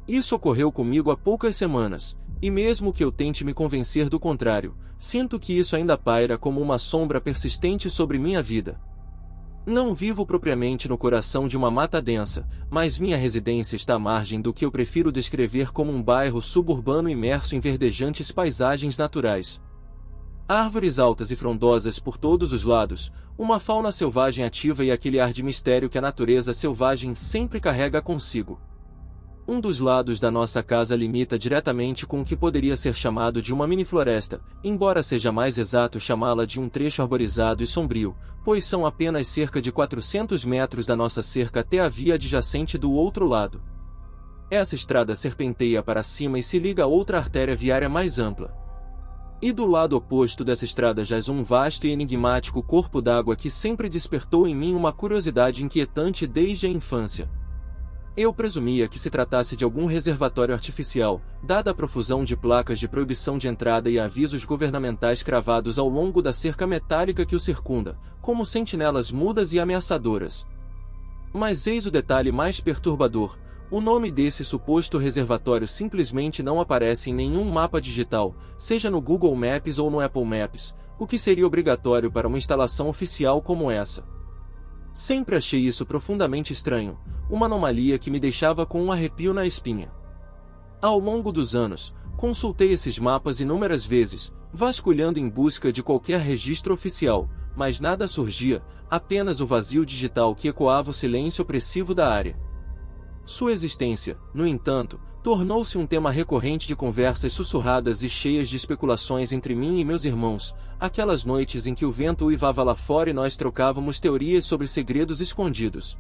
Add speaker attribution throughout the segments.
Speaker 1: Isso ocorreu comigo há poucas semanas, e mesmo que eu tente me convencer do contrário, sinto que isso ainda paira como uma sombra persistente sobre minha vida. Não vivo propriamente no coração de uma mata densa, mas minha residência está à margem do que eu prefiro descrever como um bairro suburbano imerso em verdejantes paisagens naturais. Árvores altas e frondosas por todos os lados, uma fauna selvagem ativa e aquele ar de mistério que a natureza selvagem sempre carrega consigo. Um dos lados da nossa casa limita diretamente com o que poderia ser chamado de uma mini-floresta, embora seja mais exato chamá-la de um trecho arborizado e sombrio, pois são apenas cerca de 400 metros da nossa cerca até a via adjacente do outro lado. Essa estrada serpenteia para cima e se liga a outra artéria viária mais ampla. E do lado oposto dessa estrada jaz um vasto e enigmático corpo d'água que sempre despertou em mim uma curiosidade inquietante desde a infância. Eu presumia que se tratasse de algum reservatório artificial, dada a profusão de placas de proibição de entrada e avisos governamentais cravados ao longo da cerca metálica que o circunda, como sentinelas mudas e ameaçadoras. Mas eis o detalhe mais perturbador: o nome desse suposto reservatório simplesmente não aparece em nenhum mapa digital, seja no Google Maps ou no Apple Maps, o que seria obrigatório para uma instalação oficial como essa. Sempre achei isso profundamente estranho, uma anomalia que me deixava com um arrepio na espinha. Ao longo dos anos, consultei esses mapas inúmeras vezes, vasculhando em busca de qualquer registro oficial, mas nada surgia, apenas o vazio digital que ecoava o silêncio opressivo da área. Sua existência, no entanto, tornou-se um tema recorrente de conversas sussurradas e cheias de especulações entre mim e meus irmãos, aquelas noites em que o vento uivava lá fora e nós trocávamos teorias sobre segredos escondidos.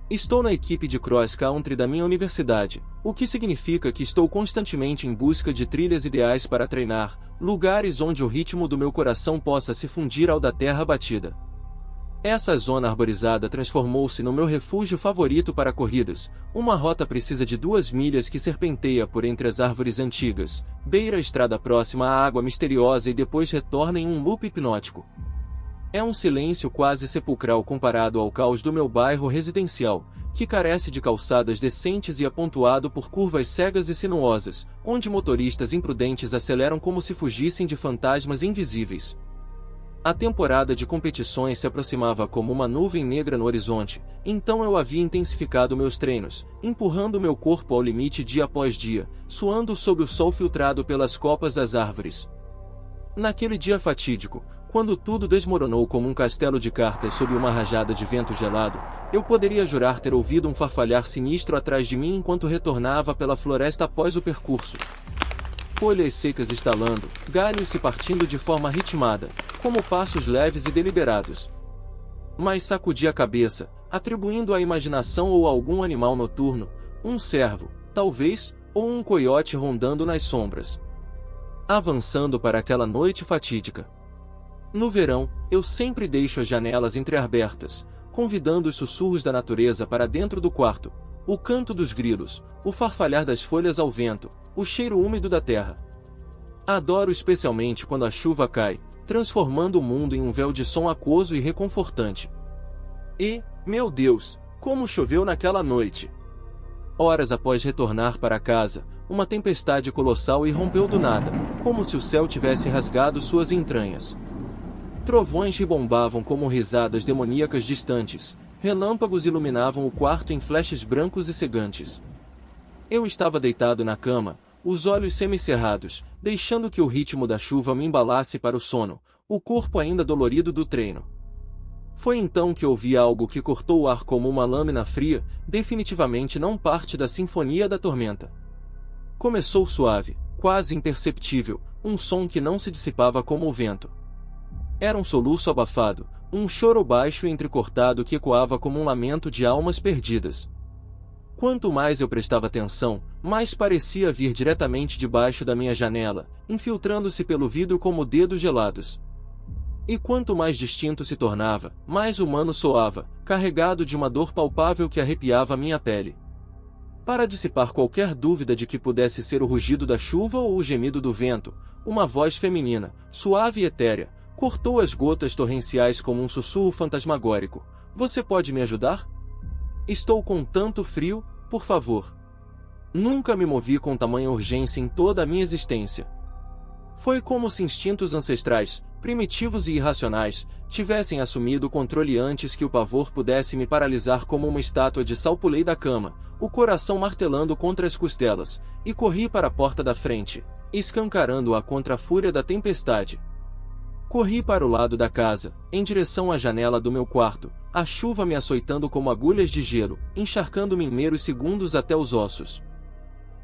Speaker 1: Estou na equipe de cross country da minha universidade, o que significa que estou constantemente em busca de trilhas ideais para treinar, lugares onde o ritmo do meu coração possa se fundir ao da terra batida. Essa zona arborizada transformou-se no meu refúgio favorito para corridas. Uma rota precisa de 2 milhas que serpenteia por entre as árvores antigas, beira a estrada próxima à água misteriosa e depois retorna em um loop hipnótico. É um silêncio quase sepulcral comparado ao caos do meu bairro residencial, que carece de calçadas decentes e é pontuado por curvas cegas e sinuosas, onde motoristas imprudentes aceleram como se fugissem de fantasmas invisíveis. A temporada de competições se aproximava como uma nuvem negra no horizonte, então eu havia intensificado meus treinos, empurrando meu corpo ao limite dia após dia, suando sob o sol filtrado pelas copas das árvores. Naquele dia fatídico, quando tudo desmoronou como um castelo de cartas sob uma rajada de vento gelado, eu poderia jurar ter ouvido um farfalhar sinistro atrás de mim enquanto retornava pela floresta após o percurso. Folhas secas estalando, galhos se partindo de forma ritmada, como passos leves e deliberados. Mas sacudi a cabeça, atribuindo à imaginação ou a algum animal noturno, um cervo, talvez, ou um coiote rondando nas sombras. Avançando para aquela noite fatídica. No verão, eu sempre deixo as janelas entreabertas, convidando os sussurros da natureza para dentro do quarto, o canto dos grilos, o farfalhar das folhas ao vento, o cheiro úmido da terra. Adoro especialmente quando a chuva cai, transformando o mundo em um véu de som aquoso e reconfortante. E, meu Deus, como choveu naquela noite! Horas após retornar para casa, uma tempestade colossal irrompeu do nada, como se o céu tivesse rasgado suas entranhas. Trovões ribombavam como risadas demoníacas distantes, relâmpagos iluminavam o quarto em flashes brancos e cegantes. Eu estava deitado na cama, os olhos semicerrados, deixando que o ritmo da chuva me embalasse para o sono, o corpo ainda dolorido do treino. Foi então que ouvi algo que cortou o ar como uma lâmina fria, definitivamente não parte da sinfonia da tormenta. Começou suave, quase imperceptível, um som que não se dissipava como o vento. Era um soluço abafado, um choro baixo e entrecortado que ecoava como um lamento de almas perdidas. Quanto mais eu prestava atenção, mais parecia vir diretamente debaixo da minha janela, infiltrando-se pelo vidro como dedos gelados. E quanto mais distinto se tornava, mais humano soava, carregado de uma dor palpável que arrepiava minha pele. Para dissipar qualquer dúvida de que pudesse ser o rugido da chuva ou o gemido do vento, uma voz feminina, suave e etérea, cortou as gotas torrenciais como um sussurro fantasmagórico. Você pode me ajudar? Estou com tanto frio, por favor. Nunca me movi com tamanha urgência em toda a minha existência. Foi como se instintos ancestrais, primitivos e irracionais, tivessem assumido o controle antes que o pavor pudesse me paralisar como uma estátua de sal. Pulei da cama, o coração martelando contra as costelas, e corri para a porta da frente, escancarando-a contra a fúria da tempestade. Corri para o lado da casa, em direção à janela do meu quarto, a chuva me açoitando como agulhas de gelo, encharcando-me em meros segundos até os ossos.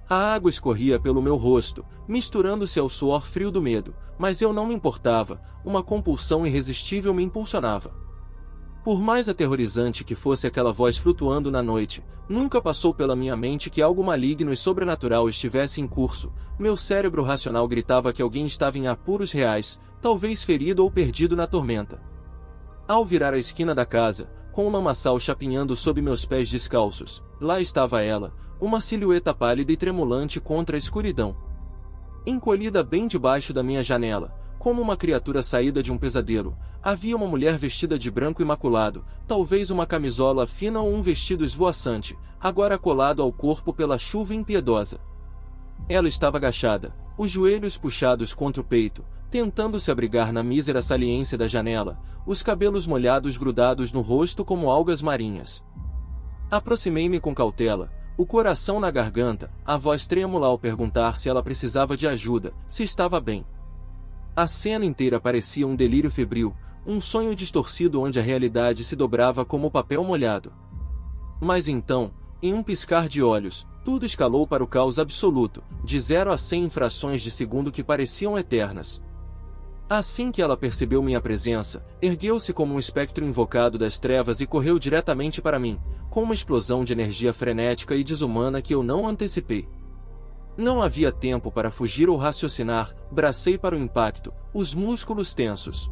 Speaker 1: A água escorria pelo meu rosto, misturando-se ao suor frio do medo, mas eu não me importava, uma compulsão irresistível me impulsionava. Por mais aterrorizante que fosse aquela voz flutuando na noite, nunca passou pela minha mente que algo maligno e sobrenatural estivesse em curso. Meu cérebro racional gritava que alguém estava em apuros reais, talvez ferido ou perdido na tormenta. Ao virar a esquina da casa, com o lamaçal chapinhando sob meus pés descalços, lá estava ela, uma silhueta pálida e tremulante contra a escuridão. Encolhida bem debaixo da minha janela, como uma criatura saída de um pesadelo, havia uma mulher vestida de branco imaculado, talvez uma camisola fina ou um vestido esvoaçante, agora colado ao corpo pela chuva impiedosa. Ela estava agachada, os joelhos puxados contra o peito, tentando se abrigar na mísera saliência da janela, os cabelos molhados grudados no rosto como algas marinhas. Aproximei-me com cautela, o coração na garganta, a voz trêmula ao perguntar se ela precisava de ajuda, se estava bem. A cena inteira parecia um delírio febril, um sonho distorcido onde a realidade se dobrava como papel molhado. Mas então, em um piscar de olhos, tudo escalou para o caos absoluto, de 0 a 100 em frações de segundo que pareciam eternas. Assim que ela percebeu minha presença, ergueu-se como um espectro invocado das trevas e correu diretamente para mim, com uma explosão de energia frenética e desumana que eu não antecipei. Não havia tempo para fugir ou raciocinar, bracei para o impacto, os músculos tensos.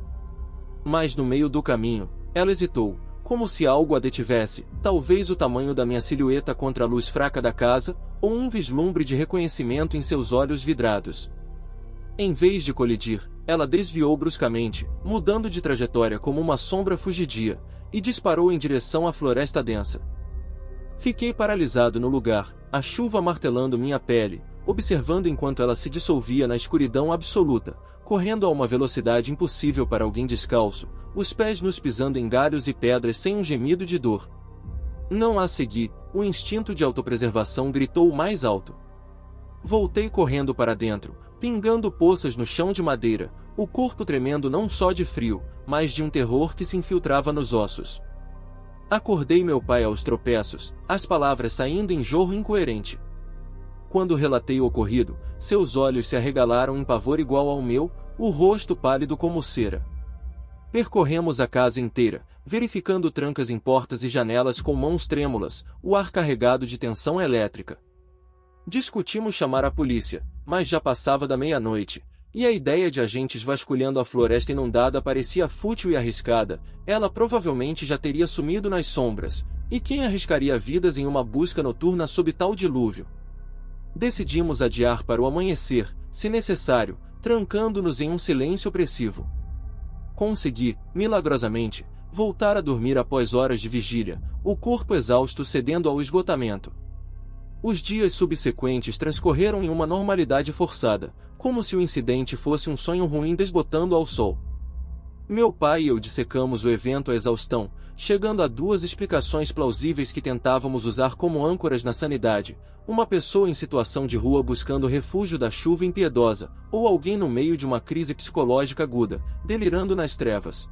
Speaker 1: Mas no meio do caminho, ela hesitou, como se algo a detivesse, talvez o tamanho da minha silhueta contra a luz fraca da casa, ou um vislumbre de reconhecimento em seus olhos vidrados. Em vez de colidir, ela desviou bruscamente, mudando de trajetória como uma sombra fugidia, e disparou em direção à floresta densa. Fiquei paralisado no lugar, a chuva martelando minha pele, observando enquanto ela se dissolvia na escuridão absoluta, correndo a uma velocidade impossível para alguém descalço, os pés nos pisando em galhos e pedras sem um gemido de dor. Não a segui, o instinto de autopreservação gritou mais alto. Voltei correndo para dentro, pingando poças no chão de madeira, o corpo tremendo não só de frio, mas de um terror que se infiltrava nos ossos. Acordei meu pai aos tropeços, as palavras saindo em jorro incoerente. Quando relatei o ocorrido, seus olhos se arregalaram em pavor igual ao meu, o rosto pálido como cera. Percorremos a casa inteira, verificando trancas em portas e janelas com mãos trêmulas, o ar carregado de tensão elétrica. Discutimos chamar a polícia, mas já passava da meia-noite, e a ideia de agentes vasculhando a floresta inundada parecia fútil e arriscada. Ela provavelmente já teria sumido nas sombras, e quem arriscaria vidas em uma busca noturna sob tal dilúvio? Decidimos adiar para o amanhecer, se necessário, trancando-nos em um silêncio opressivo. Consegui, milagrosamente, voltar a dormir após horas de vigília, o corpo exausto cedendo ao esgotamento. Os dias subsequentes transcorreram em uma normalidade forçada, como se o incidente fosse um sonho ruim desbotando ao sol. Meu pai e eu dissecamos o evento à exaustão, chegando a 2 explicações plausíveis que tentávamos usar como âncoras na sanidade: uma pessoa em situação de rua buscando refúgio da chuva impiedosa, ou alguém no meio de uma crise psicológica aguda, delirando nas trevas.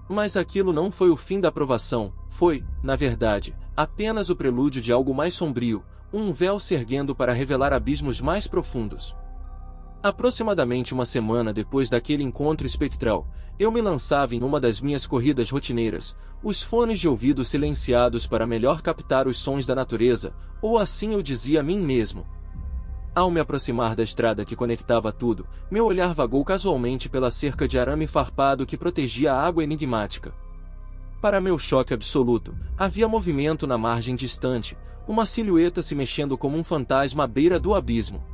Speaker 1: Mas aquilo não foi o fim da provação, foi, na verdade, apenas o prelúdio de algo mais sombrio, um véu se erguendo para revelar abismos mais profundos. Aproximadamente uma semana depois daquele encontro espectral, eu me lançava em uma das minhas corridas rotineiras, os fones de ouvido silenciados para melhor captar os sons da natureza, ou assim eu dizia a mim mesmo. Ao me aproximar da estrada que conectava tudo, meu olhar vagou casualmente pela cerca de arame farpado que protegia a água enigmática. Para meu choque absoluto, havia movimento na margem distante, uma silhueta se mexendo como um fantasma à beira do abismo.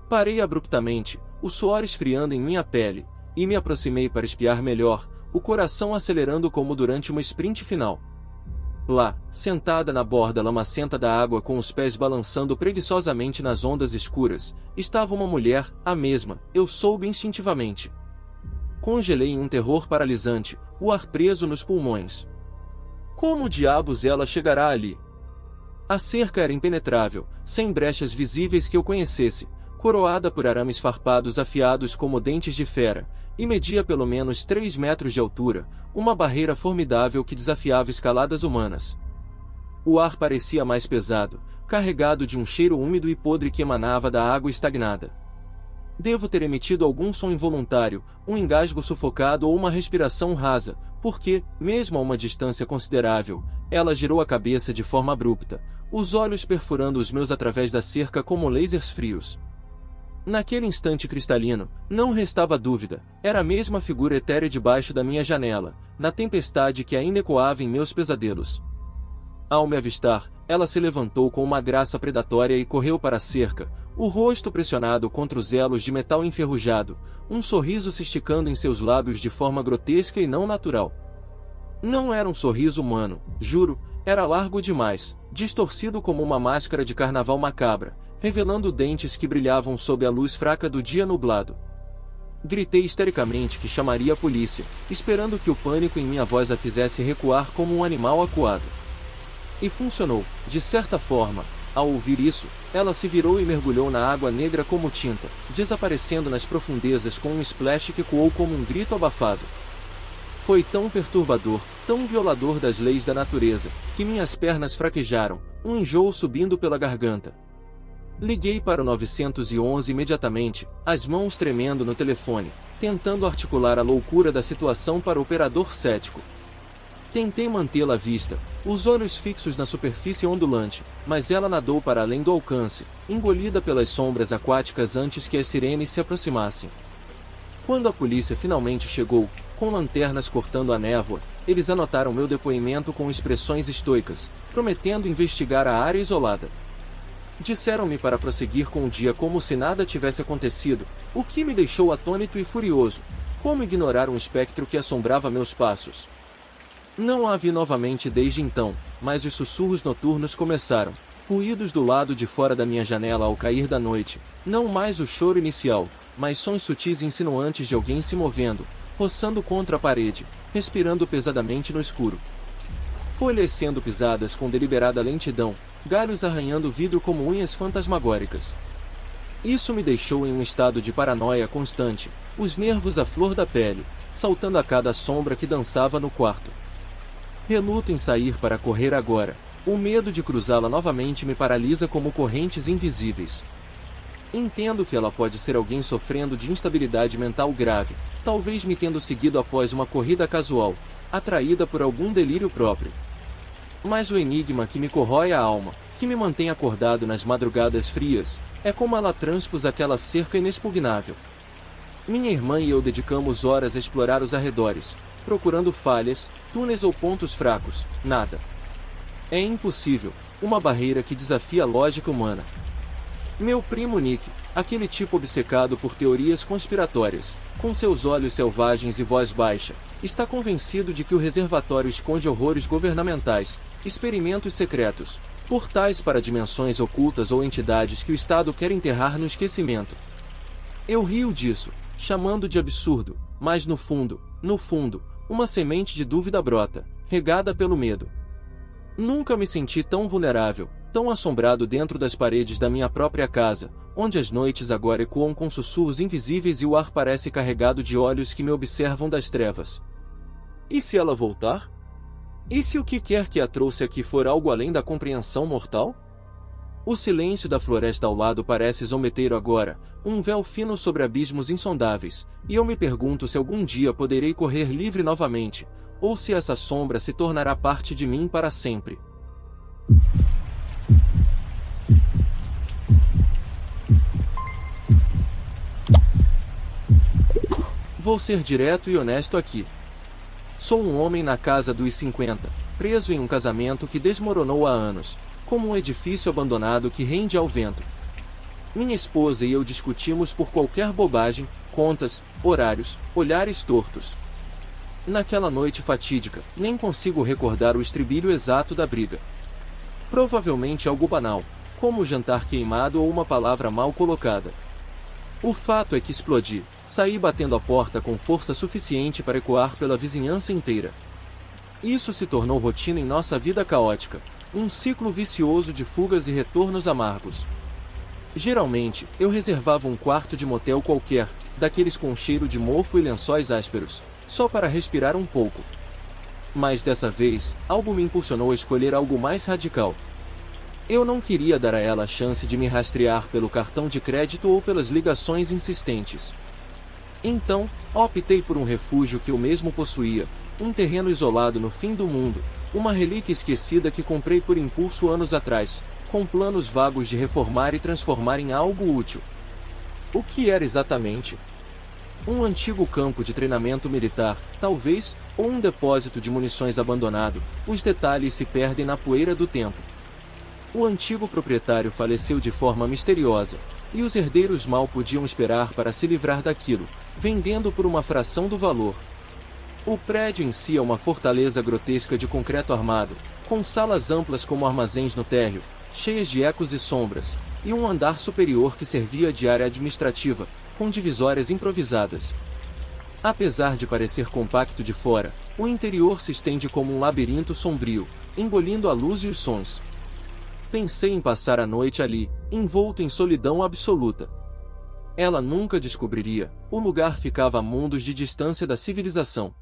Speaker 1: Parei abruptamente, o suor esfriando em minha pele, e me aproximei para espiar melhor, o coração acelerando como durante uma sprint final. Lá, sentada na borda lamacenta da água com os pés balançando preguiçosamente nas ondas escuras, estava uma mulher, a mesma, eu soube instintivamente. Congelei em um terror paralisante, o ar preso nos pulmões. Como diabos ela chegará ali? A cerca era impenetrável, sem brechas visíveis que eu conhecesse, coroada por arames farpados afiados como dentes de fera, e media pelo menos 3 metros de altura, uma barreira formidável que desafiava escaladas humanas. O ar parecia mais pesado, carregado de um cheiro úmido e podre que emanava da água estagnada. Devo ter emitido algum som involuntário, um engasgo sufocado ou uma respiração rasa, porque, mesmo a uma distância considerável, ela girou a cabeça de forma abrupta, os olhos perfurando os meus através da cerca como lasers frios. Naquele instante cristalino, não restava dúvida, era a mesma figura etérea debaixo da minha janela, na tempestade que ainda ecoava em meus pesadelos. Ao me avistar, ela se levantou com uma graça predatória e correu para a cerca, o rosto pressionado contra os elos de metal enferrujado, um sorriso se esticando em seus lábios de forma grotesca e não natural. Não era um sorriso humano, juro, era largo demais, distorcido como uma máscara de carnaval macabra, revelando dentes que brilhavam sob a luz fraca do dia nublado. Gritei histericamente que chamaria a polícia, esperando que o pânico em minha voz a fizesse recuar como um animal acuado. E funcionou, de certa forma. Ao ouvir isso, ela se virou e mergulhou na água negra como tinta, desaparecendo nas profundezas com um splash que ecoou como um grito abafado. Foi tão perturbador, tão violador das leis da natureza, que minhas pernas fraquejaram, um enjoo subindo pela garganta. Liguei para o 911 imediatamente, as mãos tremendo no telefone, tentando articular a loucura da situação para o operador cético. Tentei mantê-la à vista, os olhos fixos na superfície ondulante, mas ela nadou para além do alcance, engolida pelas sombras aquáticas antes que as sirenes se aproximassem. Quando a polícia finalmente chegou, com lanternas cortando a névoa, eles anotaram meu depoimento com expressões estoicas, prometendo investigar a área isolada. Disseram-me para prosseguir com o dia como se nada tivesse acontecido, o que me deixou atônito e furioso. Como ignorar um espectro que assombrava meus passos? Não a vi novamente desde então, mas os sussurros noturnos começaram, ruídos do lado de fora da minha janela ao cair da noite, não mais o choro inicial, mas sons sutis e insinuantes de alguém se movendo, roçando contra a parede, respirando pesadamente no escuro. Folhas sendo pisadas com deliberada lentidão, galhos arranhando o vidro como unhas fantasmagóricas. Isso me deixou em um estado de paranoia constante, os nervos à flor da pele, saltando a cada sombra que dançava no quarto. Reluto em sair para correr agora, o medo de cruzá-la novamente me paralisa como correntes invisíveis. Entendo que ela pode ser alguém sofrendo de instabilidade mental grave, talvez me tendo seguido após uma corrida casual, atraída por algum delírio próprio. Mas o enigma que me corrói a alma, que me mantém acordado nas madrugadas frias, é como ela transpôs aquela cerca inexpugnável. Minha irmã e eu dedicamos horas a explorar os arredores, procurando falhas, túneis ou pontos fracos, nada. É impossível, uma barreira que desafia a lógica humana. Meu primo Nick, aquele tipo obcecado por teorias conspiratórias, com seus olhos selvagens e voz baixa, está convencido de que o reservatório esconde horrores governamentais, experimentos secretos, portais para dimensões ocultas ou entidades que o Estado quer enterrar no esquecimento. Eu rio disso, chamando de absurdo, mas no fundo, uma semente de dúvida brota, regada pelo medo. Nunca me senti tão vulnerável, tão assombrado dentro das paredes da minha própria casa, onde as noites agora ecoam com sussurros invisíveis e o ar parece carregado de olhos que me observam das trevas. E se ela voltar? E se o que quer que a trouxe aqui for algo além da compreensão mortal? O silêncio da floresta ao lado parece zombeteiro agora, um véu fino sobre abismos insondáveis, e eu me pergunto se algum dia poderei correr livre novamente, ou se essa sombra se tornará parte de mim para sempre. Vou ser direto e honesto aqui. Sou um homem na casa dos 50, preso em um casamento que desmoronou há anos, como um edifício abandonado que rende ao vento. Minha esposa e eu discutimos por qualquer bobagem, contas, horários, olhares tortos. Naquela noite fatídica, nem consigo recordar o estribilho exato da briga. Provavelmente algo banal, como o jantar queimado ou uma palavra mal colocada. O fato é que explodi, saí batendo a porta com força suficiente para ecoar pela vizinhança inteira. Isso se tornou rotina em nossa vida caótica, um ciclo vicioso de fugas e retornos amargos. Geralmente, eu reservava um quarto de motel qualquer, daqueles com cheiro de mofo e lençóis ásperos, só para respirar um pouco. Mas dessa vez, algo me impulsionou a escolher algo mais radical. Eu não queria dar a ela a chance de me rastrear pelo cartão de crédito ou pelas ligações insistentes. Então, optei por um refúgio que eu mesmo possuía, um terreno isolado no fim do mundo, uma relíquia esquecida que comprei por impulso anos atrás, com planos vagos de reformar e transformar em algo útil. O que era exatamente? Um antigo campo de treinamento militar, talvez, ou um depósito de munições abandonado, os detalhes se perdem na poeira do tempo. O antigo proprietário faleceu de forma misteriosa, e os herdeiros mal podiam esperar para se livrar daquilo, vendendo por uma fração do valor. O prédio em si é uma fortaleza grotesca de concreto armado, com salas amplas como armazéns no térreo, cheias de ecos e sombras, e um andar superior que servia de área administrativa, com divisórias improvisadas. Apesar de parecer compacto de fora, o interior se estende como um labirinto sombrio, engolindo a luz e os sons. Pensei em passar a noite ali, envolto em solidão absoluta. Ela nunca descobriria, o lugar ficava a mundos de distância da civilização.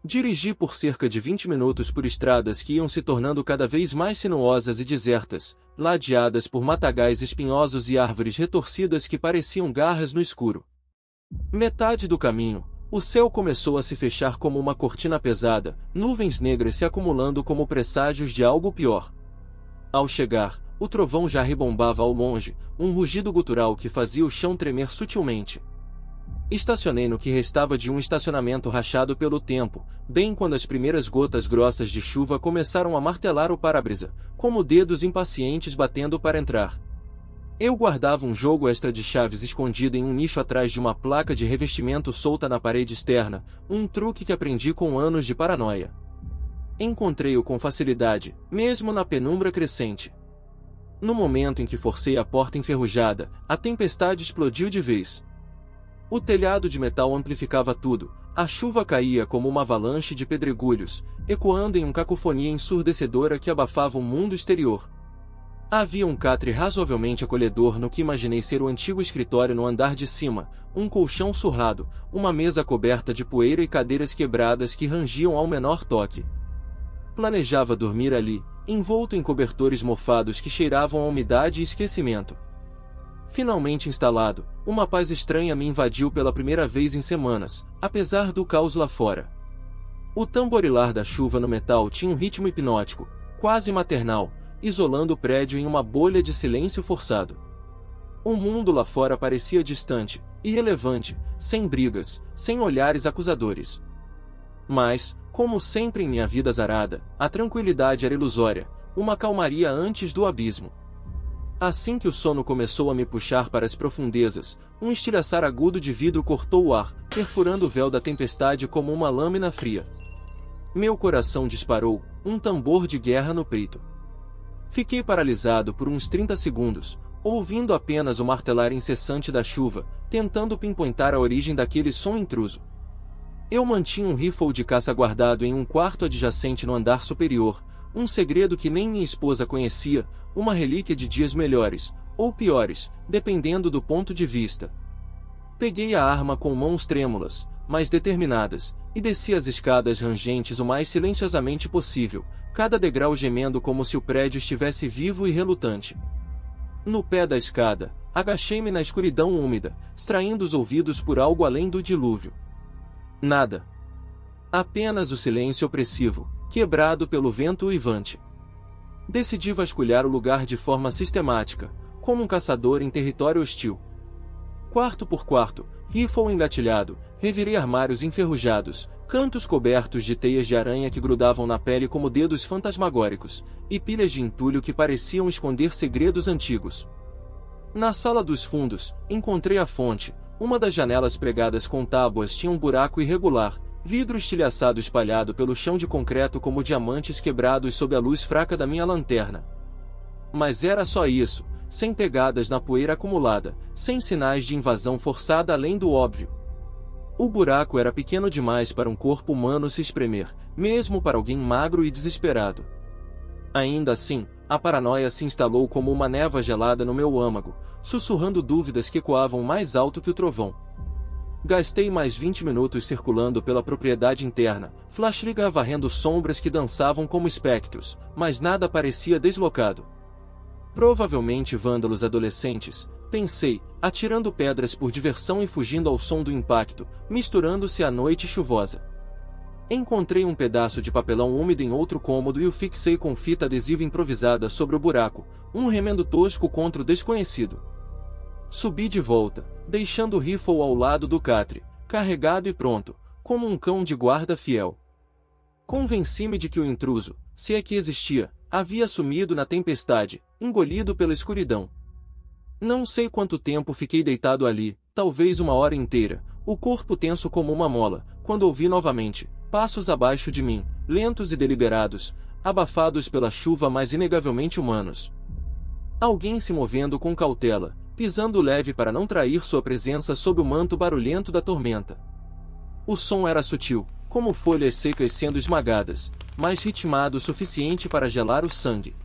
Speaker 1: Dirigi por cerca de 20 minutos por estradas que iam se tornando cada vez mais sinuosas e desertas, ladeadas por matagais espinhosos e árvores retorcidas que pareciam garras no escuro. Metade do caminho, o céu começou a se fechar como uma cortina pesada, nuvens negras se acumulando como presságios de algo pior. Ao chegar, o trovão já rebombava ao longe, um rugido gutural que fazia o chão tremer sutilmente. Estacionei no que restava de um estacionamento rachado pelo tempo, bem quando as primeiras gotas grossas de chuva começaram a martelar o para-brisa, como dedos impacientes batendo para entrar. Eu guardava um jogo extra de chaves escondido em um nicho atrás de uma placa de revestimento solta na parede externa, um truque que aprendi com anos de paranoia. Encontrei-o com facilidade, mesmo na penumbra crescente. No momento em que forcei a porta enferrujada, a tempestade explodiu de vez. O telhado de metal amplificava tudo, a chuva caía como uma avalanche de pedregulhos, ecoando em uma cacofonia ensurdecedora que abafava o mundo exterior. Havia um catre razoavelmente acolhedor no que imaginei ser o antigo escritório no andar de cima, um colchão surrado, uma mesa coberta de poeira e cadeiras quebradas que rangiam ao menor toque. Planejava dormir ali, envolto em cobertores mofados que cheiravam a umidade e esquecimento. Finalmente instalado, uma paz estranha me invadiu pela primeira vez em semanas, apesar do caos lá fora. O tamborilar da chuva no metal tinha um ritmo hipnótico, quase maternal, isolando o prédio em uma bolha de silêncio forçado. O mundo lá fora parecia distante, irrelevante, sem brigas, sem olhares acusadores. Mas, como sempre em minha vida azarada, a tranquilidade era ilusória, uma calmaria antes do abismo. Assim que o sono começou a me puxar para as profundezas, um estilhaçar agudo de vidro cortou o ar, perfurando o véu da tempestade como uma lâmina fria. Meu coração disparou, um tambor de guerra no peito. Fiquei paralisado por uns 30 segundos, ouvindo apenas o martelar incessante da chuva, tentando pinpointar a origem daquele som intruso. Eu mantinha um rifle de caça guardado em um quarto adjacente no andar superior, um segredo que nem minha esposa conhecia, uma relíquia de dias melhores, ou piores, dependendo do ponto de vista. Peguei a arma com mãos trêmulas, mas determinadas, e desci as escadas rangentes o mais silenciosamente possível, cada degrau gemendo como se o prédio estivesse vivo e relutante. No pé da escada, agachei-me na escuridão úmida, extraindo os ouvidos por algo além do dilúvio. Nada. Apenas o silêncio opressivo, quebrado pelo vento uivante. Decidi vasculhar o lugar de forma sistemática, como um caçador em território hostil. Quarto por quarto, rifle engatilhado, revirei armários enferrujados, cantos cobertos de teias de aranha que grudavam na pele como dedos fantasmagóricos, e pilhas de entulho que pareciam esconder segredos antigos. Na sala dos fundos, encontrei a fonte. Uma das janelas pregadas com tábuas tinha um buraco irregular, Vidro estilhaçado espalhado pelo chão de concreto como diamantes quebrados sob a luz fraca da minha lanterna. Mas era só isso, sem pegadas na poeira acumulada, sem sinais de invasão forçada além do óbvio. O buraco era pequeno demais para um corpo humano se espremer, mesmo para alguém magro e desesperado. Ainda assim, a paranoia se instalou como uma névoa gelada no meu âmago, sussurrando dúvidas que ecoavam mais alto que o trovão. Gastei mais 20 minutos circulando pela propriedade interna, flashlight varrendo sombras que dançavam como espectros, mas nada parecia deslocado. Provavelmente vândalos adolescentes, pensei, atirando pedras por diversão e fugindo ao som do impacto, misturando-se à noite chuvosa. Encontrei um pedaço de papelão úmido em outro cômodo e o fixei com fita adesiva improvisada sobre o buraco, um remendo tosco contra o desconhecido. Subi de volta, deixando o rifle ao lado do catre, carregado e pronto, como um cão de guarda fiel. Convenci-me de que o intruso, se é que existia, havia sumido na tempestade, engolido pela escuridão. Não sei quanto tempo fiquei deitado ali, talvez uma hora inteira, o corpo tenso como uma mola, quando ouvi novamente, passos abaixo de mim, lentos e deliberados, abafados pela chuva mas inegavelmente humanos. Alguém se movendo com cautela, pisando leve para não trair sua presença sob o manto barulhento da tormenta. O som era sutil, como folhas secas sendo esmagadas, mas ritmado o suficiente para gelar o sangue.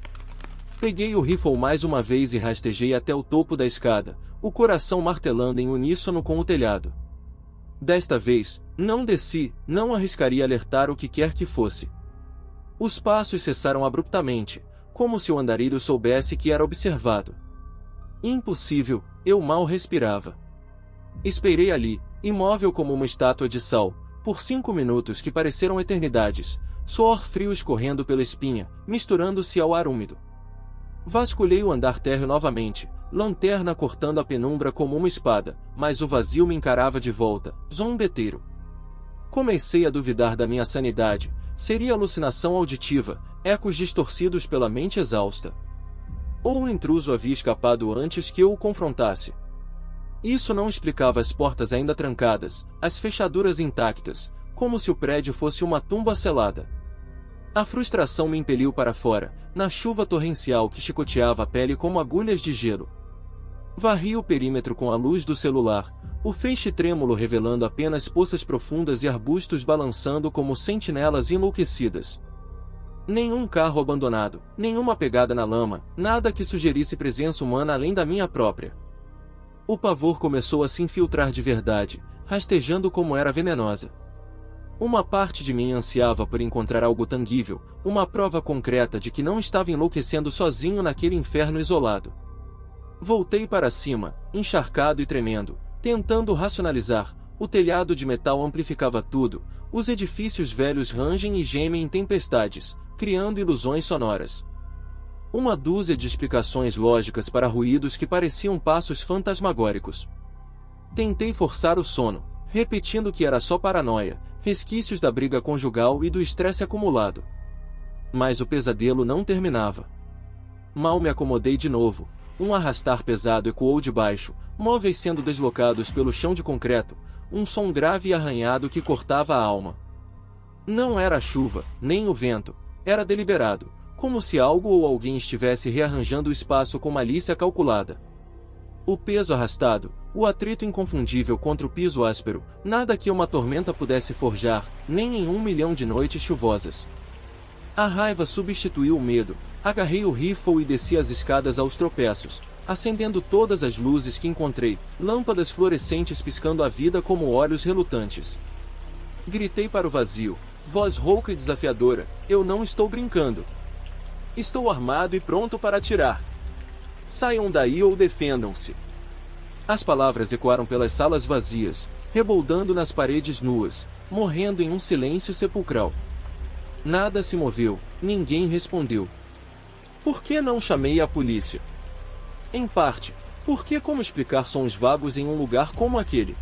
Speaker 1: Peguei o rifle mais uma vez e rastejei até o topo da escada, o coração martelando em uníssono com o telhado. Desta vez, não desci, não arriscaria alertar o que quer que fosse. Os passos cessaram abruptamente, como se o andarilho soubesse que era observado. Impossível, eu mal respirava. Esperei ali, imóvel como uma estátua de sal, por 5 minutos que pareceram eternidades, suor frio escorrendo pela espinha, misturando-se ao ar úmido. Vasculhei o andar térreo novamente, lanterna cortando a penumbra como uma espada, mas o vazio me encarava de volta, zombeteiro. Comecei a duvidar da minha sanidade, seria alucinação auditiva, ecos distorcidos pela mente exausta. Ou o intruso havia escapado antes que eu o confrontasse. Isso não explicava as portas ainda trancadas, as fechaduras intactas, como se o prédio fosse uma tumba selada. A frustração me impeliu para fora, na chuva torrencial que chicoteava a pele como agulhas de gelo. Varri o perímetro com a luz do celular, o feixe trêmulo revelando apenas poças profundas e arbustos balançando como sentinelas enlouquecidas. Nenhum carro abandonado, nenhuma pegada na lama, nada que sugerisse presença humana além da minha própria. O pavor começou a se infiltrar de verdade, rastejando como era venenosa. Uma parte de mim ansiava por encontrar algo tangível, uma prova concreta de que não estava enlouquecendo sozinho naquele inferno isolado. Voltei para cima, encharcado e tremendo, tentando racionalizar. O telhado de metal amplificava tudo, os edifícios velhos rangem e gemem em tempestades, criando ilusões sonoras. Uma dúzia de explicações lógicas para ruídos que pareciam passos fantasmagóricos. Tentei forçar o sono, repetindo que era só paranoia, resquícios da briga conjugal e do estresse acumulado. Mas o pesadelo não terminava. Mal me acomodei de novo, um arrastar pesado ecoou de baixo, móveis sendo deslocados pelo chão de concreto, um som grave e arranhado que cortava a alma. Não era a chuva, nem o vento, era deliberado, como se algo ou alguém estivesse rearranjando o espaço com malícia calculada. O peso arrastado, o atrito inconfundível contra o piso áspero, nada que uma tormenta pudesse forjar, nem em 1 milhão de noites chuvosas. A raiva substituiu o medo, agarrei o rifle e desci as escadas aos tropeços, acendendo todas as luzes que encontrei, lâmpadas fluorescentes piscando a vida como olhos relutantes. Gritei para o vazio, voz rouca e desafiadora, eu não estou brincando. Estou armado e pronto para atirar. Saiam daí ou defendam-se. As palavras ecoaram pelas salas vazias, reboldando nas paredes nuas, morrendo em um silêncio sepulcral. Nada se moveu, ninguém respondeu. Por que não chamei a polícia? Em parte, porque como explicar sons vagos em um lugar como aquele?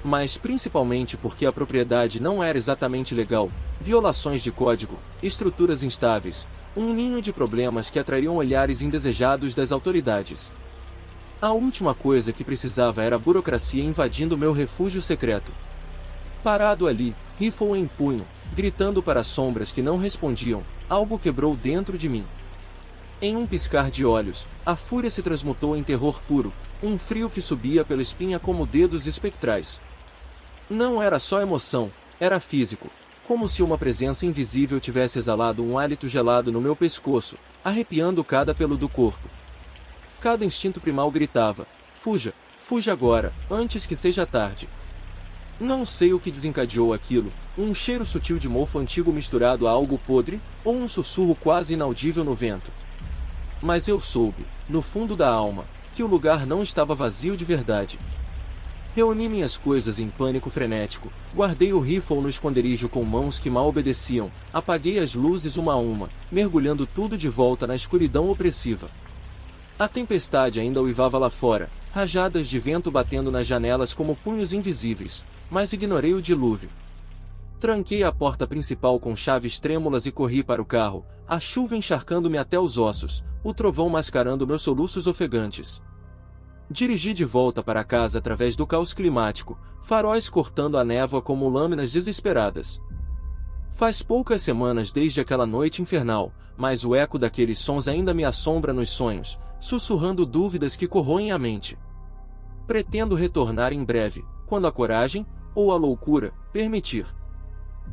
Speaker 1: Mas principalmente porque a propriedade não era exatamente legal, violações de código, estruturas instáveis, um ninho de problemas que atrariam olhares indesejados das autoridades. A última coisa que precisava era a burocracia invadindo meu refúgio secreto. Parado ali, rifle em punho, gritando para as sombras que não respondiam, algo quebrou dentro de mim. Em um piscar de olhos, a fúria se transmutou em terror puro, um frio que subia pela espinha como dedos espectrais. Não era só emoção, era físico, como se uma presença invisível tivesse exalado um hálito gelado no meu pescoço, arrepiando cada pelo do corpo. Cada instinto primal gritava: fuja, fuja agora, antes que seja tarde. Não sei o que desencadeou aquilo, um cheiro sutil de mofo antigo misturado a algo podre, ou um sussurro quase inaudível no vento. Mas eu soube, no fundo da alma, que o lugar não estava vazio de verdade. Reuni minhas coisas em pânico frenético, guardei o rifle no esconderijo com mãos que mal obedeciam, apaguei as luzes uma a uma, mergulhando tudo de volta na escuridão opressiva. A tempestade ainda uivava lá fora, rajadas de vento batendo nas janelas como punhos invisíveis, mas ignorei o dilúvio. Tranquei a porta principal com chaves trêmulas e corri para o carro, a chuva encharcando-me até os ossos, o trovão mascarando meus soluços ofegantes. Dirigi de volta para casa através do caos climático, faróis cortando a névoa como lâminas desesperadas. Faz poucas semanas desde aquela noite infernal, mas o eco daqueles sons ainda me assombra nos sonhos, sussurrando dúvidas que corroem a mente. Pretendo retornar em breve, quando a coragem, ou a loucura, permitir.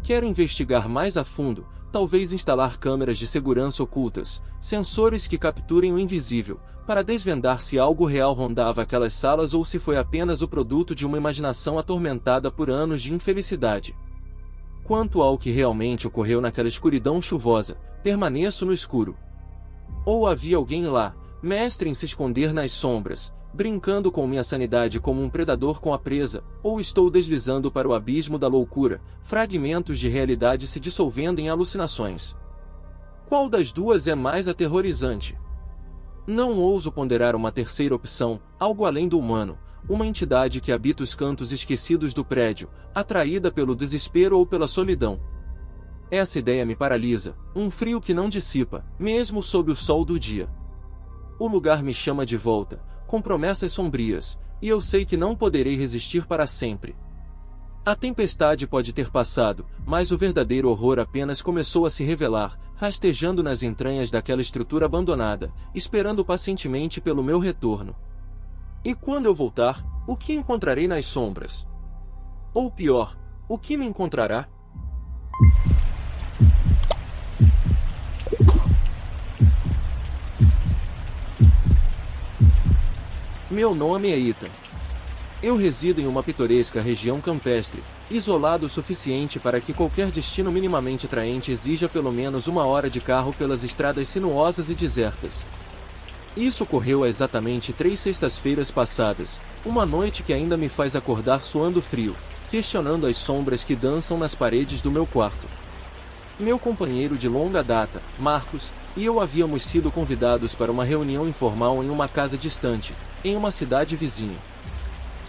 Speaker 1: Quero investigar mais a fundo, talvez instalar câmeras de segurança ocultas, sensores que capturem o invisível, para desvendar se algo real rondava aquelas salas ou se foi apenas o produto de uma imaginação atormentada por anos de infelicidade. Quanto ao que realmente ocorreu naquela escuridão chuvosa, permaneço no escuro. Ou havia alguém lá, mestre em se esconder nas sombras, brincando com minha sanidade como um predador com a presa, ou estou deslizando para o abismo da loucura, fragmentos de realidade se dissolvendo em alucinações. Qual das duas é mais aterrorizante? Não ouso ponderar uma terceira opção, algo além do humano, uma entidade que habita os cantos esquecidos do prédio, atraída pelo desespero ou pela solidão. Essa ideia me paralisa, um frio que não dissipa, mesmo sob o sol do dia. O lugar me chama de volta, com promessas sombrias, e eu sei que não poderei resistir para sempre. A tempestade pode ter passado, mas o verdadeiro horror apenas começou a se revelar, rastejando nas entranhas daquela estrutura abandonada, esperando pacientemente pelo meu retorno. E quando eu voltar, o que encontrarei nas sombras? Ou pior, o que me encontrará? Meu nome é Ethan. Eu resido em uma pitoresca região campestre, isolado o suficiente para que qualquer destino minimamente atraente exija pelo menos 1 hora de carro pelas estradas sinuosas e desertas. Isso ocorreu há exatamente 3 sextas-feiras passadas, uma noite que ainda me faz acordar suando frio, questionando as sombras que dançam nas paredes do meu quarto. Meu companheiro de longa data, Marcos, e eu havíamos sido convidados para uma reunião informal em uma casa distante, em uma cidade vizinha.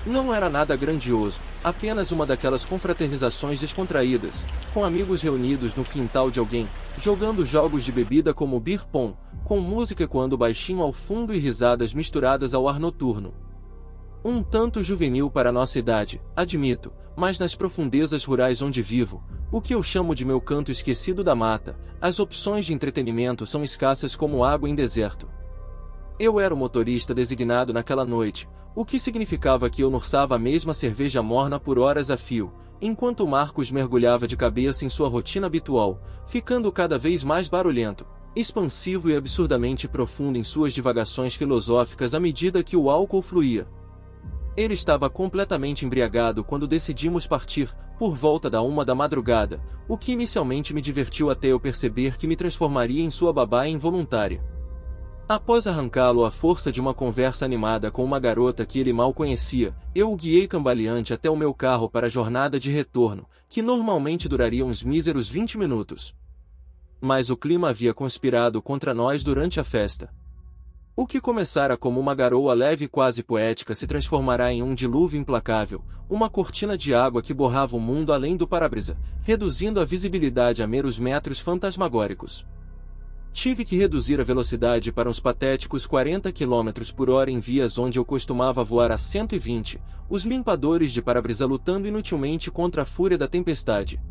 Speaker 1: Não era nada grandioso, apenas uma daquelas confraternizações descontraídas, com amigos reunidos no quintal de alguém, jogando jogos de bebida como beer pong, com música ecoando baixinho ao fundo e risadas misturadas ao ar noturno. Um tanto juvenil para nossa idade, admito, mas nas profundezas rurais onde vivo, o que eu chamo de meu canto esquecido da mata, as opções de entretenimento são escassas como água em deserto. Eu era o motorista designado naquela noite, o que significava que eu norçava a mesma cerveja morna por horas a fio, enquanto Marcos mergulhava de cabeça em sua rotina habitual, ficando cada vez mais barulhento, expansivo e absurdamente profundo em suas divagações filosóficas à medida que o álcool fluía. Ele estava completamente embriagado quando decidimos partir, por volta da 1 da madrugada, o que inicialmente me divertiu até eu perceber que me transformaria em sua babá involuntária. Após arrancá-lo à força de uma conversa animada com uma garota que ele mal conhecia, eu o guiei cambaleante até o meu carro para a jornada de retorno, que normalmente duraria uns míseros 20 minutos. Mas o clima havia conspirado contra nós durante a festa. O que começara como uma garoa leve e quase poética se transformará em um dilúvio implacável, uma cortina de água que borrava o mundo além do para-brisa, reduzindo a visibilidade a meros metros fantasmagóricos. Tive que reduzir a velocidade para uns patéticos 40 km por hora em vias onde eu costumava voar a 120, os limpadores de para-brisa lutando inutilmente contra a fúria da tempestade.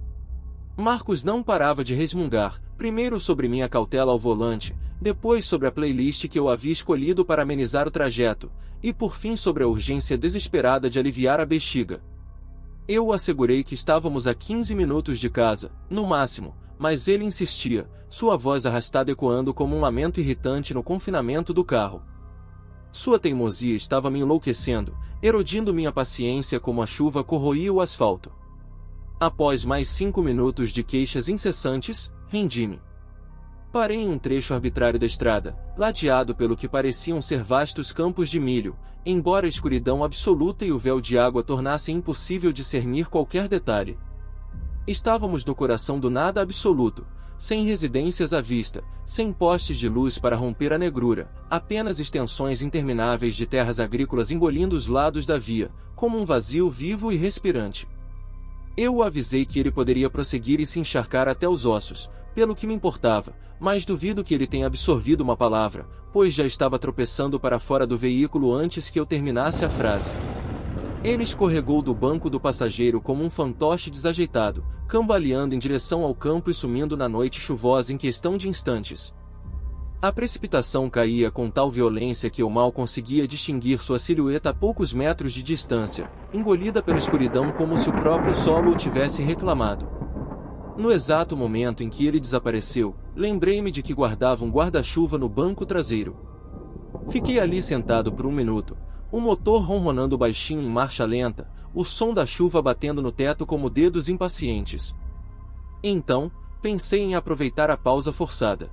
Speaker 1: Marcos não parava de resmungar, primeiro sobre minha cautela ao volante, depois sobre a playlist que eu havia escolhido para amenizar o trajeto, e por fim sobre a urgência desesperada de aliviar a bexiga. Eu o assegurei que estávamos a 15 minutos de casa, no máximo, mas ele insistia, sua voz arrastada ecoando como um lamento irritante no confinamento do carro. Sua teimosia estava me enlouquecendo, erodindo minha paciência como a chuva corroía o asfalto. Após mais 5 minutos de queixas incessantes, rendi-me. Parei em um trecho arbitrário da estrada, ladeado pelo que pareciam ser vastos campos de milho, embora a escuridão absoluta e o véu de água tornassem impossível discernir qualquer detalhe. Estávamos no coração do nada absoluto, sem residências à vista, sem postes de luz para romper a negrura, apenas extensões intermináveis de terras agrícolas engolindo os lados da via, como um vazio vivo e respirante. Eu o avisei que ele poderia prosseguir e se encharcar até os ossos, pelo que me importava, mas duvido que ele tenha absorvido uma palavra, pois já estava tropeçando para fora do veículo antes que eu terminasse a frase. Ele escorregou do banco do passageiro como um fantoche desajeitado, cambaleando em direção ao campo e sumindo na noite chuvosa em questão de instantes. A precipitação caía com tal violência que eu mal conseguia distinguir sua silhueta a poucos metros de distância, engolida pela escuridão como se o próprio solo o tivesse reclamado. No exato momento em que ele desapareceu, lembrei-me de que guardava um guarda-chuva no banco traseiro. Fiquei ali sentado por um minuto, o motor ronronando baixinho em marcha lenta, o som da chuva batendo no teto como dedos impacientes. Então, pensei em aproveitar a pausa forçada.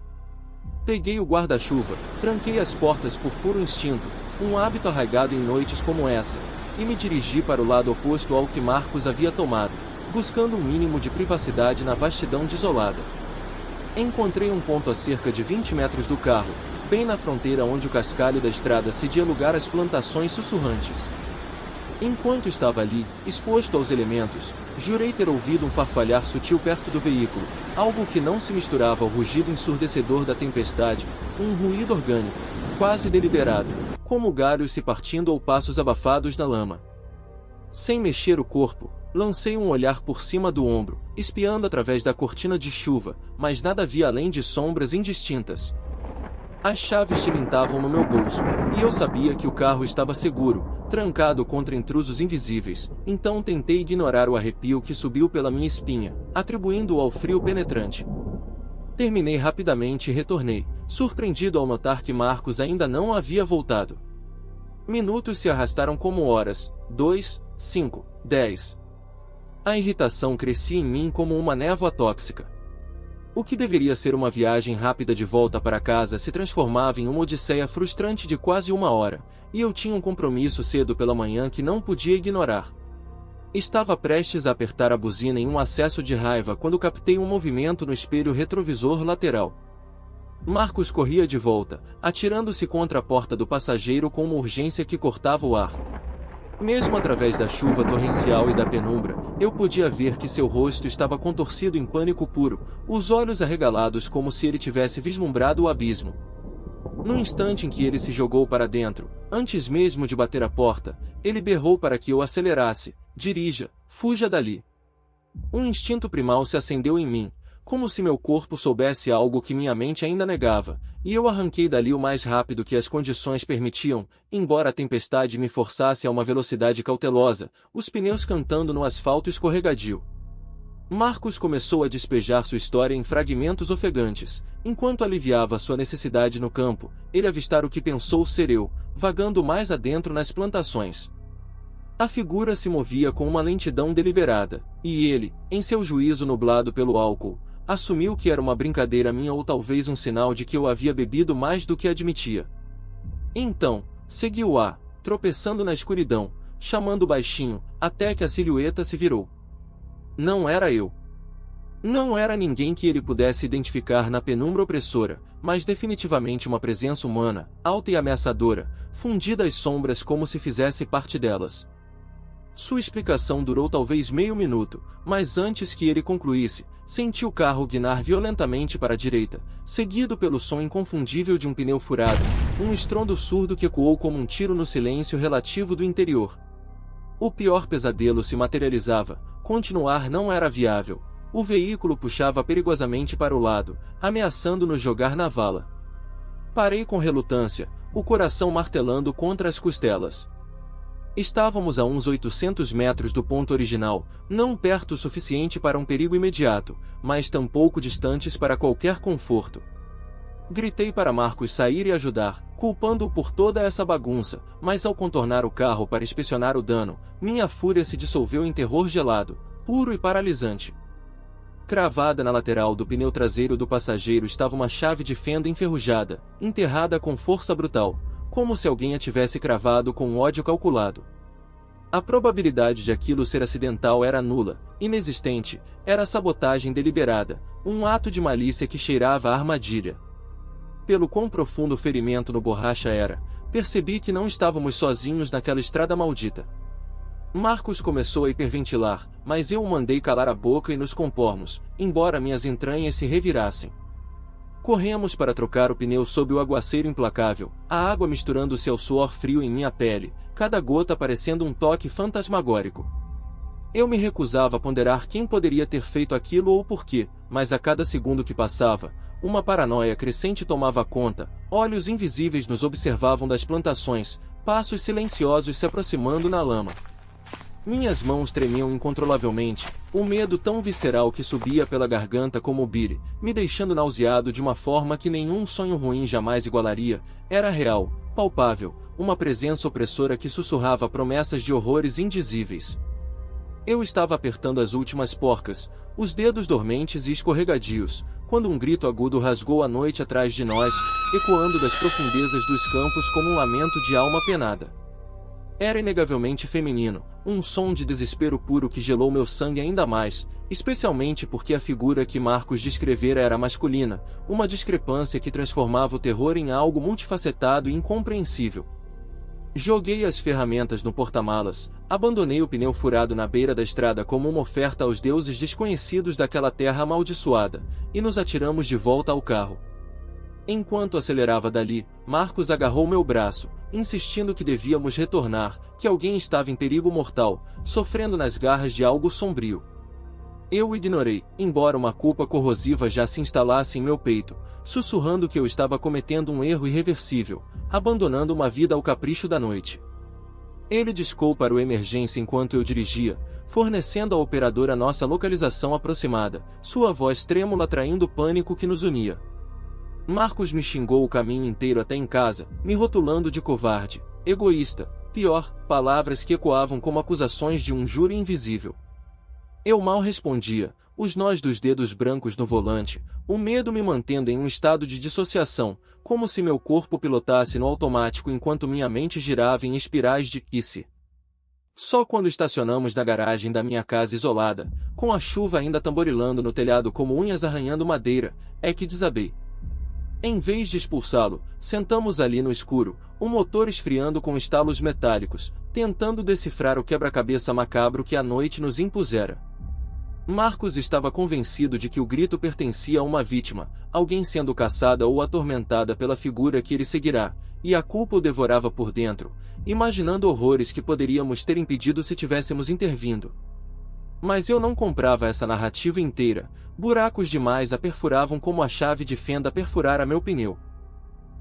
Speaker 1: Peguei o guarda-chuva, tranquei as portas por puro instinto, um hábito arraigado em noites como essa, e me dirigi para o lado oposto ao que Marcos havia tomado, buscando um mínimo de privacidade na vastidão desolada. Encontrei um ponto a cerca de 20 metros do carro, bem na fronteira onde o cascalho da estrada cedia lugar às plantações sussurrantes. Enquanto estava ali, exposto aos elementos, jurei ter ouvido um farfalhar sutil perto do veículo, algo que não se misturava ao rugido ensurdecedor da tempestade, um ruído orgânico, quase deliberado, como galhos se partindo ou passos abafados na lama. Sem mexer o corpo, lancei um olhar por cima do ombro, espiando através da cortina de chuva, mas nada havia além de sombras indistintas. As chaves tilintavam no meu bolso, e eu sabia que o carro estava seguro, trancado contra intrusos invisíveis, então tentei ignorar o arrepio que subiu pela minha espinha, atribuindo-o ao frio penetrante. Terminei rapidamente e retornei, surpreendido ao notar que Marcos ainda não havia voltado. Minutos se arrastaram como horas, 2, 5, 10. A irritação crescia em mim como uma névoa tóxica. O que deveria ser uma viagem rápida de volta para casa se transformava em uma odisseia frustrante de quase 1 hora, e eu tinha um compromisso cedo pela manhã que não podia ignorar. Estava prestes a apertar a buzina em um acesso de raiva quando captei um movimento no espelho retrovisor lateral. Marcos corria de volta, atirando-se contra a porta do passageiro com uma urgência que cortava o ar. Mesmo através da chuva torrencial e da penumbra, eu podia ver que seu rosto estava contorcido em pânico puro, os olhos arregalados como se ele tivesse vislumbrado o abismo. No instante em que ele se jogou para dentro, antes mesmo de bater a porta, ele berrou para que eu acelerasse, dirija, fuja dali. Um instinto primal se acendeu em mim, como se meu corpo soubesse algo que minha mente ainda negava, e eu arranquei dali o mais rápido que as condições permitiam, embora a tempestade me forçasse a uma velocidade cautelosa, os pneus cantando no asfalto escorregadio. Marcos começou a despejar sua história em fragmentos ofegantes, enquanto aliviava sua necessidade no campo, ele avistar o que pensou ser eu, vagando mais adentro nas plantações. A figura se movia com uma lentidão deliberada, e ele, em seu juízo nublado pelo álcool, assumiu que era uma brincadeira minha ou talvez um sinal de que eu havia bebido mais do que admitia. Então, seguiu-a, tropeçando na escuridão, chamando baixinho, até que a silhueta se virou. Não era eu. Não era ninguém que ele pudesse identificar na penumbra opressora, mas definitivamente uma presença humana, alta e ameaçadora, fundida às sombras como se fizesse parte delas. Sua explicação durou talvez meio minuto, mas antes que ele concluísse, senti o carro guinar violentamente para a direita, seguido pelo som inconfundível de um pneu furado, um estrondo surdo que ecoou como um tiro no silêncio relativo do interior. O pior pesadelo se materializava, continuar não era viável. O veículo puxava perigosamente para o lado, ameaçando nos jogar na vala. Parei com relutância, o coração martelando contra as costelas. Estávamos a uns 800 metros do ponto original, não perto o suficiente para um perigo imediato, mas tampouco distantes para qualquer conforto. Gritei para Marcos sair e ajudar, culpando-o por toda essa bagunça, mas ao contornar o carro para inspecionar o dano, minha fúria se dissolveu em terror gelado, puro e paralisante. Cravada na lateral do pneu traseiro do passageiro estava uma chave de fenda enferrujada, enterrada com força brutal, como se alguém a tivesse cravado com um ódio calculado. A probabilidade de aquilo ser acidental era nula, inexistente, era sabotagem deliberada, um ato de malícia que cheirava a armadilha. Pelo quão profundo o ferimento no borracha era, percebi que não estávamos sozinhos naquela estrada maldita. Marcos começou a hiperventilar, mas eu o mandei calar a boca e nos compormos, embora minhas entranhas se revirassem. Corremos para trocar o pneu sob o aguaceiro implacável, a água misturando-se ao suor frio em minha pele, cada gota parecendo um toque fantasmagórico. Eu me recusava a ponderar quem poderia ter feito aquilo ou por quê, mas a cada segundo que passava, uma paranoia crescente tomava conta, olhos invisíveis nos observavam das plantações, passos silenciosos se aproximando na lama. Minhas mãos tremiam incontrolavelmente, o medo tão visceral que subia pela garganta como o bile, me deixando nauseado de uma forma que nenhum sonho ruim jamais igualaria, era real, palpável, uma presença opressora que sussurrava promessas de horrores indizíveis. Eu estava apertando as últimas porcas, os dedos dormentes e escorregadios, quando um grito agudo rasgou a noite atrás de nós, ecoando das profundezas dos campos como um lamento de alma penada. Era inegavelmente feminino, um som de desespero puro que gelou meu sangue ainda mais, especialmente porque a figura que Marcos descrevera era masculina, uma discrepância que transformava o terror em algo multifacetado e incompreensível. Joguei as ferramentas no porta-malas, abandonei o pneu furado na beira da estrada como uma oferta aos deuses desconhecidos daquela terra amaldiçoada, e nos atiramos de volta ao carro. Enquanto acelerava dali, Marcos agarrou meu braço, insistindo que devíamos retornar, que alguém estava em perigo mortal, sofrendo nas garras de algo sombrio. Eu o ignorei, embora uma culpa corrosiva já se instalasse em meu peito, sussurrando que eu estava cometendo um erro irreversível, abandonando uma vida ao capricho da noite. Ele discou para o emergência enquanto eu dirigia, fornecendo à operadora nossa localização aproximada, sua voz trêmula atraindo o pânico que nos unia. Marcos me xingou o caminho inteiro até em casa, me rotulando de covarde, egoísta, pior, palavras que ecoavam como acusações de um júri invisível. Eu mal respondia, os nós dos dedos brancos no volante, o medo me mantendo em um estado de dissociação, como se meu corpo pilotasse no automático enquanto minha mente girava em espirais de quice. Só quando estacionamos na garagem da minha casa isolada, com a chuva ainda tamborilando no telhado como unhas arranhando madeira, é que desabei. Em vez de expulsá-lo, sentamos ali no escuro, o motor esfriando com estalos metálicos, tentando decifrar o quebra-cabeça macabro que a noite nos impusera. Marcos estava convencido de que o grito pertencia a uma vítima, alguém sendo caçada ou atormentada pela figura que ele seguirá, e a culpa o devorava por dentro, imaginando horrores que poderíamos ter impedido se tivéssemos intervindo. Mas eu não comprava essa narrativa inteira, buracos demais a perfuravam como a chave de fenda perfurara meu pneu.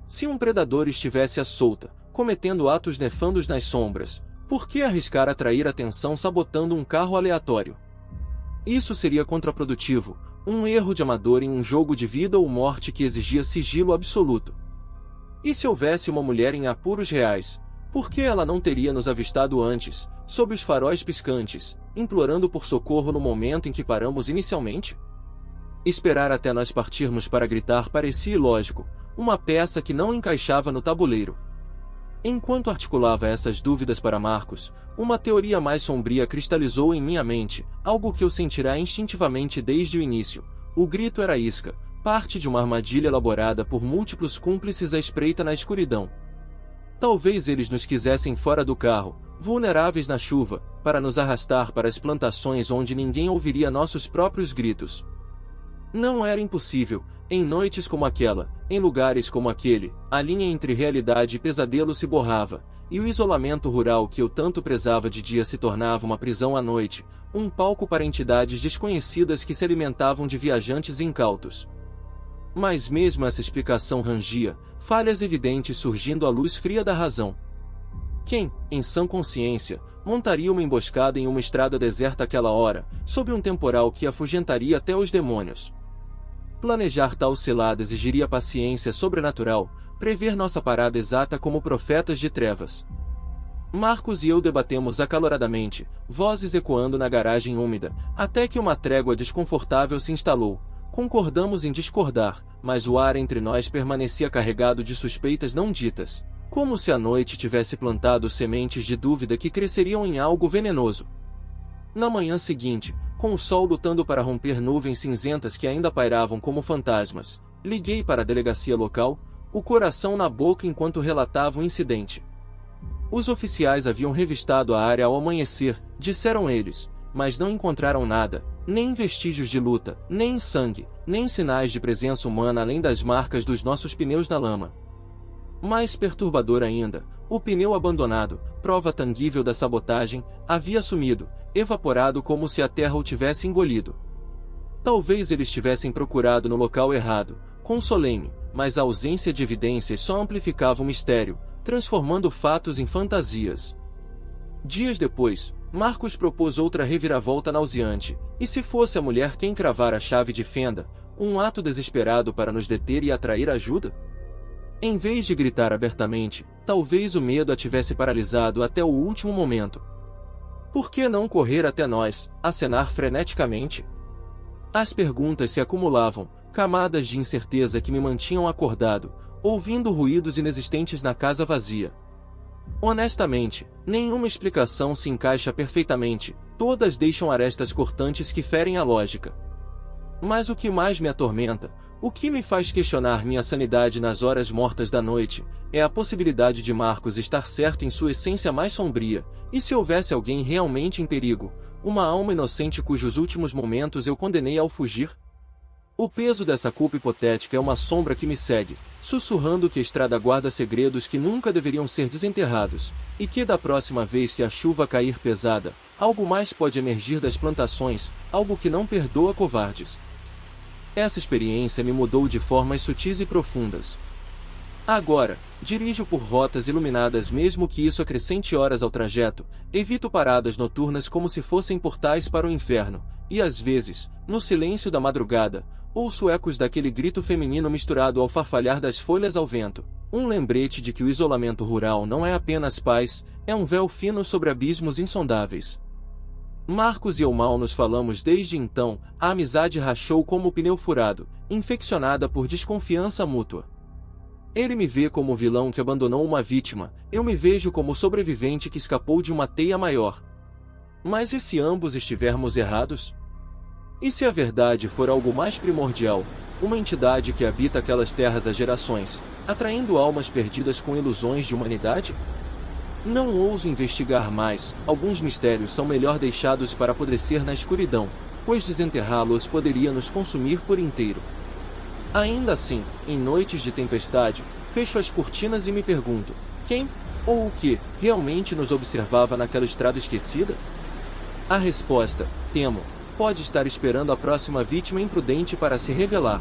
Speaker 1: Se um predador estivesse à solta, cometendo atos nefandos nas sombras, por que arriscar atrair atenção sabotando um carro aleatório? Isso seria contraprodutivo, um erro de amador em um jogo de vida ou morte que exigia sigilo absoluto. E se houvesse uma mulher em apuros reais, por que ela não teria nos avistado antes, sob os faróis piscantes, implorando por socorro no momento em que paramos inicialmente? Esperar até nós partirmos para gritar parecia ilógico, uma peça que não encaixava no tabuleiro. Enquanto articulava essas dúvidas para Marcos, uma teoria mais sombria cristalizou em minha mente, algo que eu sentirá instintivamente desde o início. O grito era isca, parte de uma armadilha elaborada por múltiplos cúmplices à espreita na escuridão. Talvez eles nos quisessem fora do carro, vulneráveis na chuva, para nos arrastar para as plantações onde ninguém ouviria nossos próprios gritos. Não era impossível, em noites como aquela, em lugares como aquele, a linha entre realidade e pesadelo se borrava, e o isolamento rural que eu tanto prezava de dia se tornava uma prisão à noite, um palco para entidades desconhecidas que se alimentavam de viajantes incautos. Mas mesmo essa explicação rangia, falhas evidentes surgindo à luz fria da razão. Quem, em sã consciência, montaria uma emboscada em uma estrada deserta àquela hora, sob um temporal que afugentaria até os demônios? Planejar tal cilada exigiria paciência sobrenatural, prever nossa parada exata como profetas de trevas. Marcos e eu debatemos acaloradamente, vozes ecoando na garagem úmida, até que uma trégua desconfortável se instalou. Concordamos em discordar, mas o ar entre nós permanecia carregado de suspeitas não ditas, como se a noite tivesse plantado sementes de dúvida que cresceriam em algo venenoso. Na manhã seguinte, com o sol lutando para romper nuvens cinzentas que ainda pairavam como fantasmas, liguei para a delegacia local, o coração na boca enquanto relatava o incidente. Os oficiais haviam revistado a área ao amanhecer, disseram eles, mas não encontraram nada, nem vestígios de luta, nem sangue, nem sinais de presença humana além das marcas dos nossos pneus na lama. Mais perturbador ainda, o pneu abandonado, prova tangível da sabotagem, havia sumido, evaporado como se a terra o tivesse engolido. Talvez eles tivessem procurado no local errado, consolei-me, mas a ausência de evidências só amplificava o mistério, transformando fatos em fantasias. Dias depois, Marcos propôs outra reviravolta nauseante, e se fosse a mulher quem cravara a chave de fenda, um ato desesperado para nos deter e atrair ajuda? Em vez de gritar abertamente, talvez o medo a tivesse paralisado até o último momento. Por que não correr até nós, acenar freneticamente? As perguntas se acumulavam, camadas de incerteza que me mantinham acordado, ouvindo ruídos inexistentes na casa vazia. Honestamente, nenhuma explicação se encaixa perfeitamente, todas deixam arestas cortantes que ferem a lógica. Mas o que mais me atormenta, o que me faz questionar minha sanidade nas horas mortas da noite, é a possibilidade de Marcos estar certo em sua essência mais sombria, e se houvesse alguém realmente em perigo, uma alma inocente cujos últimos momentos eu condenei ao fugir? O peso dessa culpa hipotética é uma sombra que me segue, sussurrando que a estrada guarda segredos que nunca deveriam ser desenterrados, e que da próxima vez que a chuva cair pesada, algo mais pode emergir das plantações, algo que não perdoa covardes. Essa experiência me mudou de formas sutis e profundas. Agora, dirijo por rotas iluminadas mesmo que isso acrescente horas ao trajeto, evito paradas noturnas como se fossem portais para o inferno, e às vezes, no silêncio da madrugada, ouço ecos daquele grito feminino misturado ao farfalhar das folhas ao vento, um lembrete de que o isolamento rural não é apenas paz, é um véu fino sobre abismos insondáveis. Marcos e eu mal nos falamos desde então, a amizade rachou como pneu furado, infeccionada por desconfiança mútua. Ele me vê como o vilão que abandonou uma vítima, eu me vejo como o sobrevivente que escapou de uma teia maior. Mas e se ambos estivermos errados? E se a verdade for algo mais primordial, uma entidade que habita aquelas terras há gerações, atraindo almas perdidas com ilusões de humanidade? Não ouso investigar mais, alguns mistérios são melhor deixados para apodrecer na escuridão, pois desenterrá-los poderia nos consumir por inteiro. Ainda assim, em noites de tempestade, fecho as cortinas e me pergunto, quem, ou o que, realmente nos observava naquela estrada esquecida? A resposta, temo, pode estar esperando a próxima vítima imprudente para se revelar.